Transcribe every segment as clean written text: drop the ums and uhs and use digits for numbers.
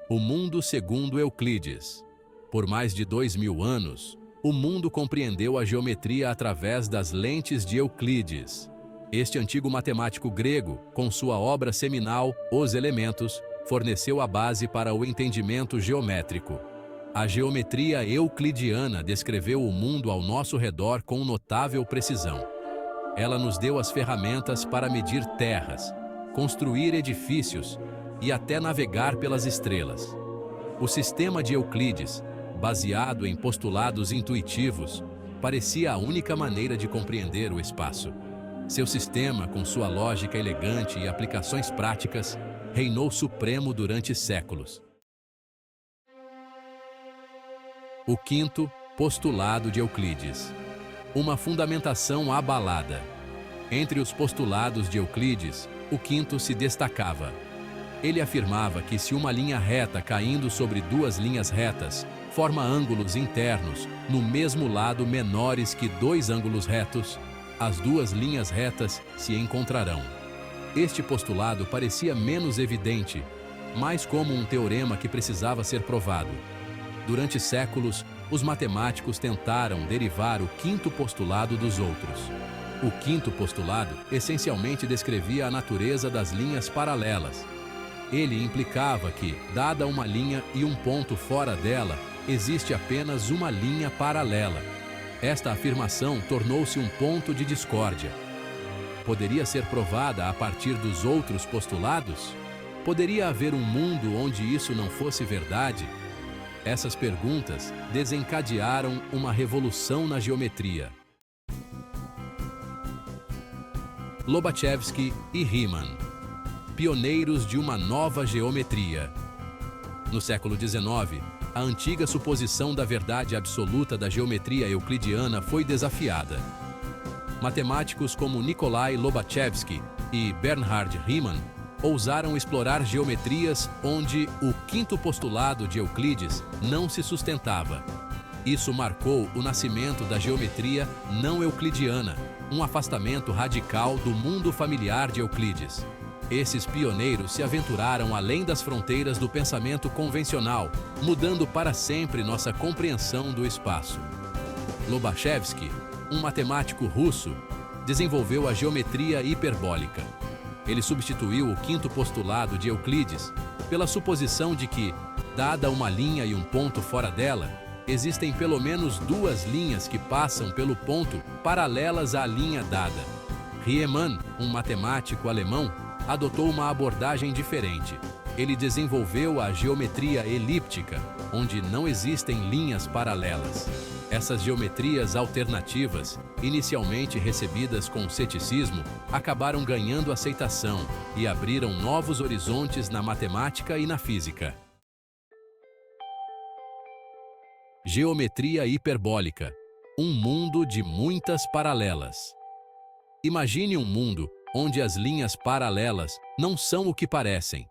O mundo segundo Euclides. Por mais de 2000 anos, o mundo compreendeu a geometria através das lentes de Euclides. Este antigo matemático grego, com sua obra seminal, Os Elementos, forneceu a base para o entendimento geométrico. A geometria euclidiana descreveu o mundo ao nosso redor com notável precisão. Ela nos deu as ferramentas para medir terras, construir edifícios e até navegar pelas estrelas. O sistema de Euclides, baseado em postulados intuitivos, parecia a única maneira de compreender o espaço. Seu sistema, com sua lógica elegante e aplicações práticas, reinou supremo durante séculos. O quinto postulado de Euclides. Uma fundamentação abalada. Entre os postulados de Euclides, o quinto se destacava. Ele afirmava que se uma linha reta caindo sobre duas linhas retas forma ângulos internos no mesmo lado menores que dois ângulos retos, as duas linhas retas se encontrarão. Este postulado parecia menos evidente, mais como um teorema que precisava ser provado. Durante séculos, os matemáticos tentaram derivar o quinto postulado dos outros. O quinto postulado essencialmente descrevia a natureza das linhas paralelas. Ele implicava que, dada uma linha e um ponto fora dela, existe apenas uma linha paralela. Esta afirmação tornou-se um ponto de discórdia. Poderia ser provada a partir dos outros postulados? Poderia haver um mundo onde isso não fosse verdade? Essas perguntas desencadearam uma revolução na geometria. Lobachevsky e Riemann, pioneiros de uma nova geometria. No século XIX, a antiga suposição da verdade absoluta da geometria euclidiana foi desafiada. Matemáticos como Nikolai Lobachevsky e Bernhard Riemann ousaram explorar geometrias onde o quinto postulado de Euclides não se sustentava. Isso marcou o nascimento da geometria não euclidiana, um afastamento radical do mundo familiar de Euclides. Esses pioneiros se aventuraram além das fronteiras do pensamento convencional, mudando para sempre nossa compreensão do espaço. Lobachevsky, um matemático russo, desenvolveu a geometria hiperbólica. Ele substituiu o quinto postulado de Euclides pela suposição de que, dada uma linha e um ponto fora dela, existem pelo menos duas linhas que passam pelo ponto paralelas à linha dada. Riemann, um matemático alemão, adotou uma abordagem diferente. Ele desenvolveu a geometria elíptica, onde não existem linhas paralelas. Essas geometrias alternativas, inicialmente recebidas com ceticismo, acabaram ganhando aceitação e abriram novos horizontes na matemática e na física. Geometria hiperbólica, um mundo de muitas paralelas. Imagine um mundo onde as linhas paralelas não são o que parecem.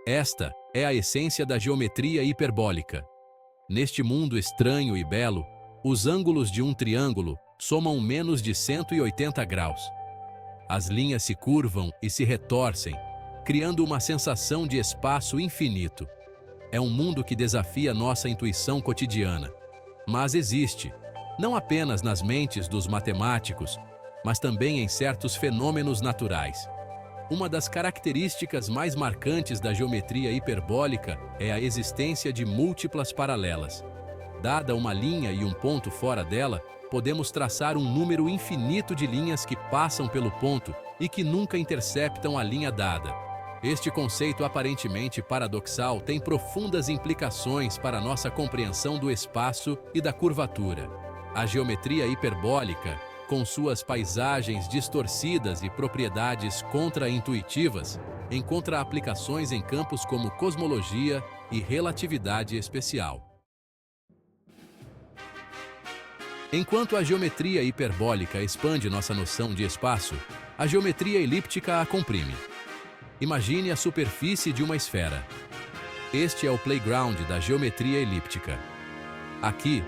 Esta é a essência da geometria hiperbólica. Neste mundo estranho e belo, os ângulos de um triângulo somam menos de 180 graus. As linhas se curvam e se retorcem, criando uma sensação de espaço infinito. É um mundo que desafia nossa intuição cotidiana, mas existe, não apenas nas mentes dos matemáticos, mas também em certos fenômenos naturais. Uma das características mais marcantes da geometria hiperbólica é a existência de múltiplas paralelas. Dada uma linha e um ponto fora dela, podemos traçar um número infinito de linhas que passam pelo ponto e que nunca interceptam a linha dada. Este conceito aparentemente paradoxal tem profundas implicações para nossa compreensão do espaço e da curvatura. A geometria hiperbólica, com suas paisagens distorcidas e propriedades contra-intuitivas, encontra aplicações em campos como cosmologia e relatividade especial. Enquanto a geometria hiperbólica expande nossa noção de espaço, a geometria elíptica a comprime. Imagine a superfície de uma esfera. Este é o playground da geometria elíptica. Aqui,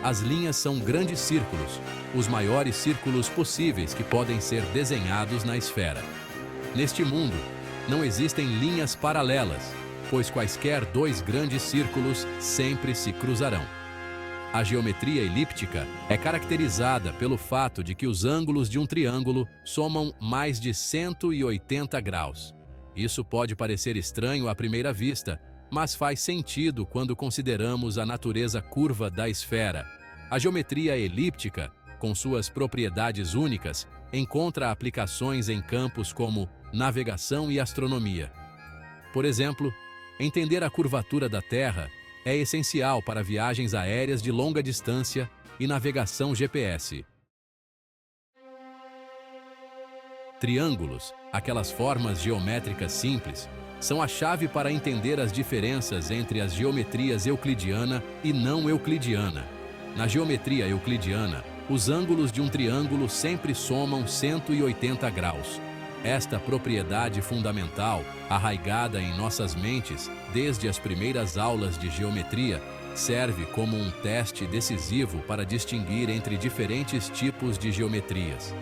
as linhas são grandes círculos, os maiores círculos possíveis que podem ser desenhados na esfera. Neste mundo, não existem linhas paralelas, pois quaisquer dois grandes círculos sempre se cruzarão. A geometria elíptica é caracterizada pelo fato de que os ângulos de um triângulo somam mais de 180 graus. Isso pode parecer estranho à primeira vista, mas faz sentido quando consideramos a natureza curva da esfera. A geometria elíptica, com suas propriedades únicas, encontra aplicações em campos como navegação e astronomia. Por exemplo, entender a curvatura da Terra é essencial para viagens aéreas de longa distância e navegação GPS. Triângulos, aquelas formas geométricas simples, são a chave para entender as diferenças entre as geometrias euclidiana e não euclidiana. Na geometria euclidiana, os ângulos de um triângulo sempre somam 180 graus. Esta propriedade fundamental, arraigada em nossas mentes desde as primeiras aulas de geometria, serve como um teste decisivo para distinguir entre diferentes tipos de geometrias.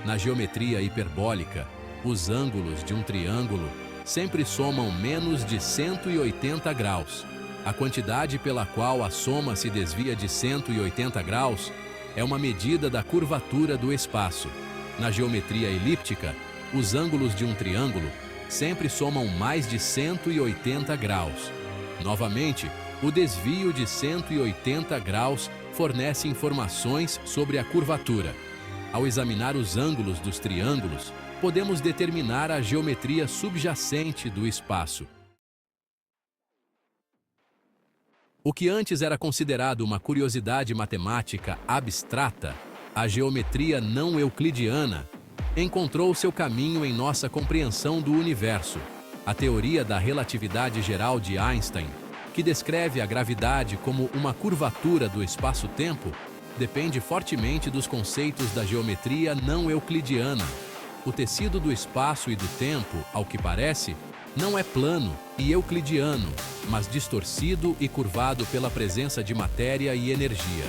Na geometria hiperbólica, os ângulos de um triângulo sempre somam menos de 180 graus. A quantidade pela qual a soma se desvia de 180 graus é uma medida da curvatura do espaço. Na geometria elíptica, os ângulos de um triângulo sempre somam mais de 180 graus. Novamente, o desvio de 180 graus fornece informações sobre a curvatura. Ao examinar os ângulos dos triângulos, podemos determinar a geometria subjacente do espaço. O que antes era considerado uma curiosidade matemática abstrata, a geometria não euclidiana, encontrou seu caminho em nossa compreensão do universo. A teoria da relatividade geral de Einstein, que descreve a gravidade como uma curvatura do espaço-tempo, depende fortemente dos conceitos da geometria não euclidiana. O tecido do espaço e do tempo, ao que parece, não é plano e euclidiano, mas distorcido e curvado pela presença de matéria e energia.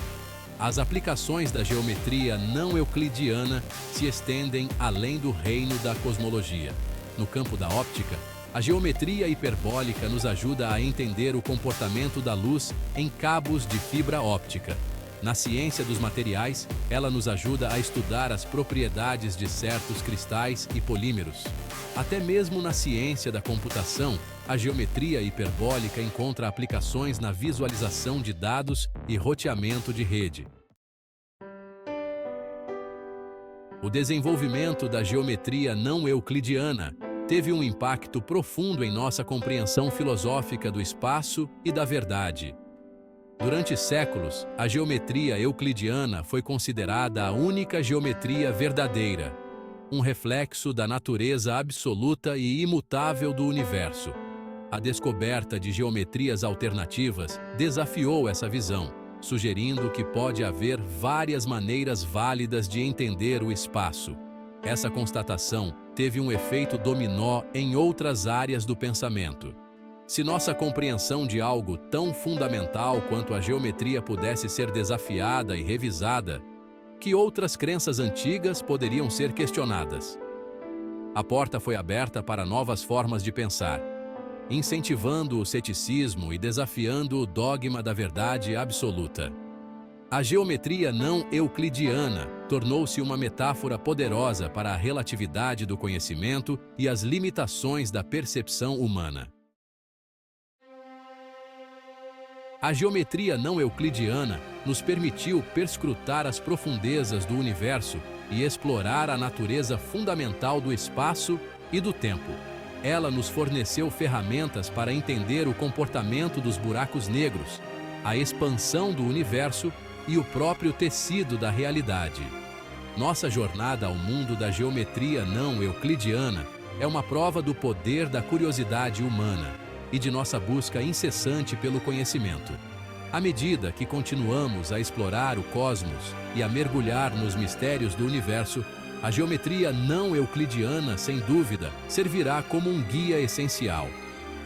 As aplicações da geometria não euclidiana se estendem além do reino da cosmologia. No campo da óptica, a geometria hiperbólica nos ajuda a entender o comportamento da luz em cabos de fibra óptica. Na ciência dos materiais, ela nos ajuda a estudar as propriedades de certos cristais e polímeros. Até mesmo na ciência da computação, a geometria hiperbólica encontra aplicações na visualização de dados e roteamento de rede. O desenvolvimento da geometria não euclidiana teve um impacto profundo em nossa compreensão filosófica do espaço e da verdade. Durante séculos, a geometria euclidiana foi considerada a única geometria verdadeira, um reflexo da natureza absoluta e imutável do universo. A descoberta de geometrias alternativas desafiou essa visão, sugerindo que pode haver várias maneiras válidas de entender o espaço. Essa constatação teve um efeito dominó em outras áreas do pensamento. Se nossa compreensão de algo tão fundamental quanto a geometria pudesse ser desafiada e revisada, que outras crenças antigas poderiam ser questionadas? A porta foi aberta para novas formas de pensar, incentivando o ceticismo e desafiando o dogma da verdade absoluta. A geometria não euclidiana tornou-se uma metáfora poderosa para a relatividade do conhecimento e as limitações da percepção humana. A geometria não euclidiana nos permitiu perscrutar as profundezas do universo e explorar a natureza fundamental do espaço e do tempo. Ela nos forneceu ferramentas para entender o comportamento dos buracos negros, a expansão do universo e o próprio tecido da realidade. Nossa jornada ao mundo da geometria não euclidiana é uma prova do poder da curiosidade humana e de nossa busca incessante pelo conhecimento. À medida que continuamos a explorar o cosmos e a mergulhar nos mistérios do universo, a geometria não euclidiana, sem dúvida, servirá como um guia essencial.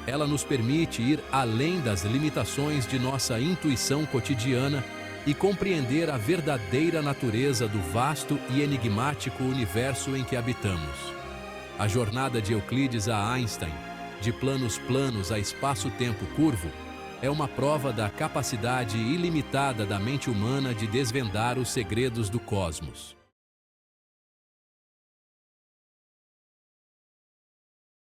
Ela nos permite ir além das limitações de nossa intuição cotidiana e compreender a verdadeira natureza do vasto e enigmático universo em que habitamos. A jornada de Euclides a Einstein de planos planos a espaço-tempo curvo, é uma prova da capacidade ilimitada da mente humana de desvendar os segredos do cosmos.